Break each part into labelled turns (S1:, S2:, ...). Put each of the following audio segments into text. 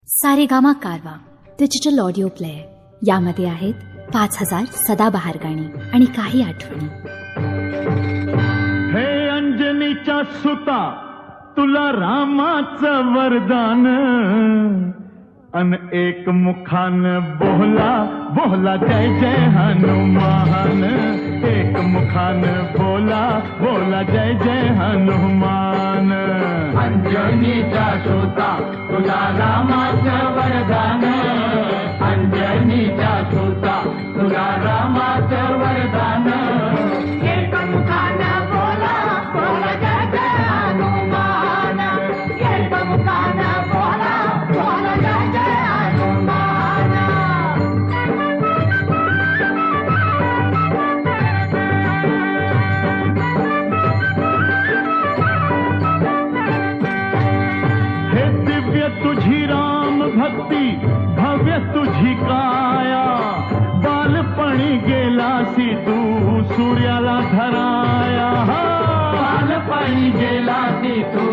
S1: सारेगामा कारवा digital audio player यामध्ये आहेत 5000 सदाबहार गाणी आणि काही आठवणी.
S2: हे अंजनीच्या सुता तुला रामाचं वरदान अन एक मुखान बोला बोला जय जय हनुमान. एक मुखान बोला बोला जय जय हनुमान.
S3: अंजनीचा सुता तुला रामाचं वरदान. अंजनीचा सुता तुला रामाचं वरदान. एक मुखानं बोला बोला जय जय हनुमान. एक मुखानं बोला बोला जय जय हनुमान.
S2: हे दिव्य तुझी राम भक्ती भव्य तुझी काया. बालपणी गेलासी तू सूर्याला धराया.
S3: बालपणी गेलासी तू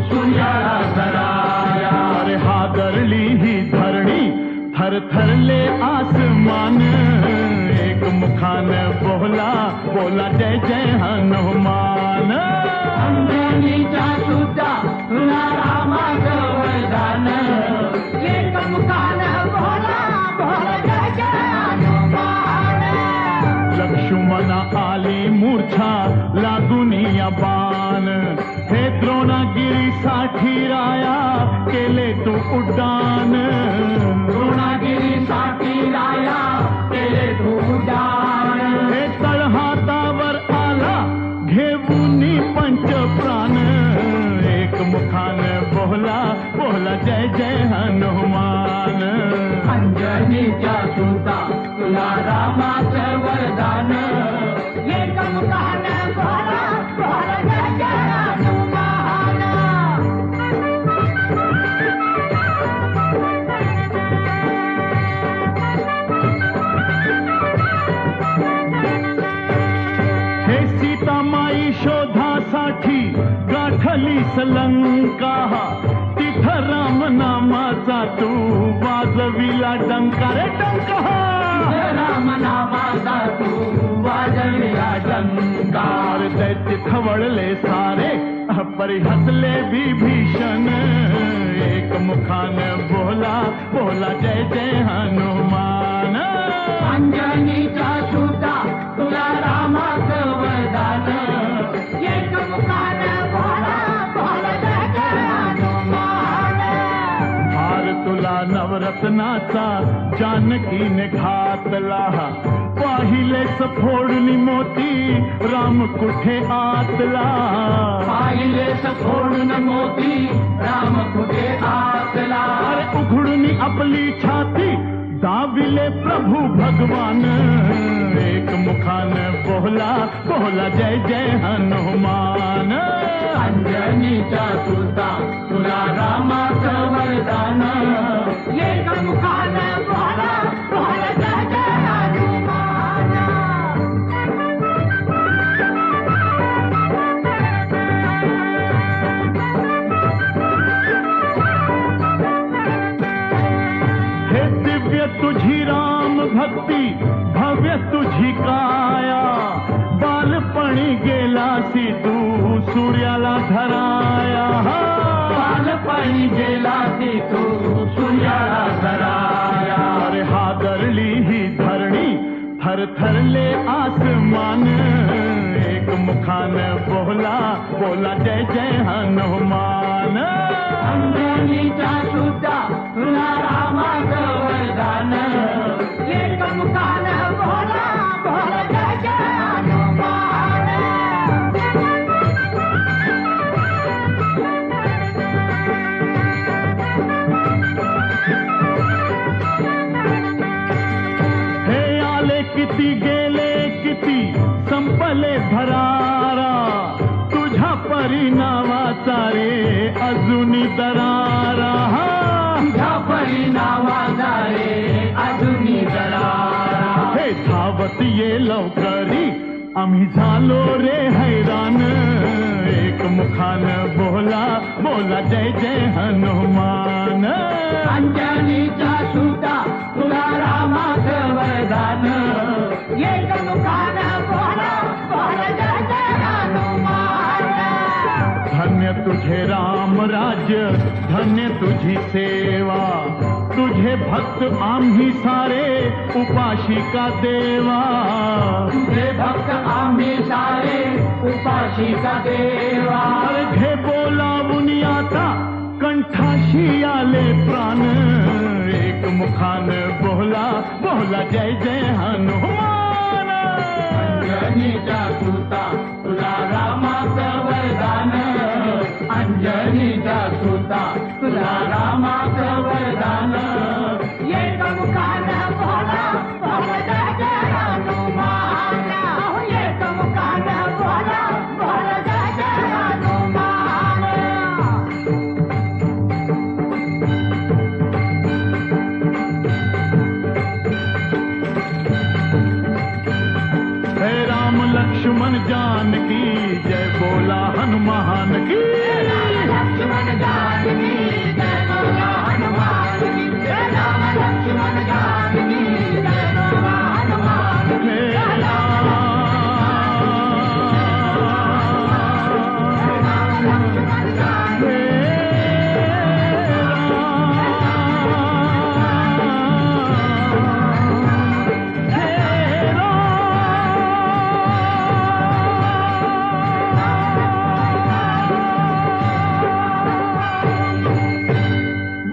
S3: सूर्याला धराया.
S2: अरे हादरली ही धरणी थरथरले आसमान. एक मुखान बोला बोला जय जय हनुमान.
S3: अंजनीचा सुता तुला रामाचं वरदान. एक मुखानं बोला बोला जय जय हनुमान.
S2: लक्ष्मणा आली मूर्छा लागून या बाण. हे द्रोणागिरीसाठी राया केले तू उड्डाण.
S3: द्रोणागिरीसाठी राया केले तू उड्डाण.
S2: हे तळहातावर आला घेऊन पंच प्राण. एक मुखान बोला बोला जय जय हनुमान.
S3: अंजनीचा सुता तुला रामाचं वरदान. एक मुखानं बोला बोला जय जय हनुमान.
S2: हे सीतामाई शोधासाठी गाठली लंका. तिथं राम नामाचा तू वाजविला डंका रे डंका.
S3: राम नामाचा तू वाजविला डंका.
S2: दैत्य खवळले सारे परिहसले विभीषण. एक मुखान बोला बोला जय जय हनुमान.
S3: अंजनीचा सुता तुला रामाचं वरदान. एक मुखानं बोला बोला जय जय हनुमान.
S2: हार तुला नवरत्नाचा जानकीने घातला. पाहिले सफोडणी मोती राम कुठे आतला.
S3: पाहिले सफोडून मोती राम कुठे आतला.
S2: अरे उघडून आपली छाती दाविले प्रभू भगवान. एक मुखान बोला बोला जय जय हनुमान.
S3: अंजनीचा सुता तुला रामाचं वरदान. एक मुखानं बोला बोला जय जय हनुमान.
S2: हे दिव्य तुझी राम भक्ती भव्य तुझी काया. बालपणी गेलासी तू सूर्याला धराया.
S3: बालपणी गेलासी तू सूर्याला धराया.
S2: अरे हादरली ही धरणी थरथरले आसमान. एक मुखान बोला बोला जय जय हनुमान.
S3: अंजनीचा सुता तुला रामाचं वरदान. एक मुखानं बोला बोला जय जय हनुमान.
S2: हे आले किती गेले किती संपले भरारा. तुझ्या परिणामाचा रे अजूनी दरारा.
S3: तुझ्या परिणामाचा रे अजूनी दरारा.
S2: हे धावत ये लवकरी आम्ही झालो रे हैराण. एक मुखान बोला बोला जय जय हनुमान.
S3: अंजनीचा सुता तुला रामाचं वरदान एक मुखान बोला बोल जय जय हनुमान
S2: धन्य तुझे राम राज्य धन्य तुझी सेवा तुझे भक्त आम्ही सारे उपाशिका देवा
S3: तुझे भक्त आम्ही सारे उपाशिका देवा
S2: घे बोलावून आता कंठाशी आले प्राण एक मुखान बोला बोला जय जय हनुमान
S3: अंजनीचा सुता तुला रामाचं वरदान अंजनीचा सुता तुला रामाचं वरदान एक मुखान बोला बोल जय जय हनुमान एक मुखान बोला बोल जय जय हनुमान
S2: हे राम लक्ष्मण जानकी जय बोला हनुमान की
S3: लक्ष्मण जानकी जय बोला हनुमान की जय राम लक्ष्मण जानकी जय बोला हनुमान की
S2: हे
S3: जय राम लक्ष्मण जानकी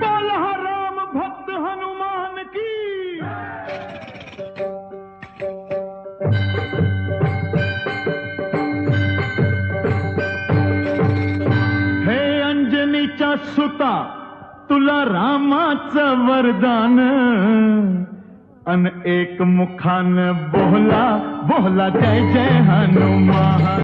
S2: बोला राम भक्त हनुमान की हे अंजनीच्या सुता तुला रामाचं वरदान अन एक मुखान बोला बोला जय जय हनुमान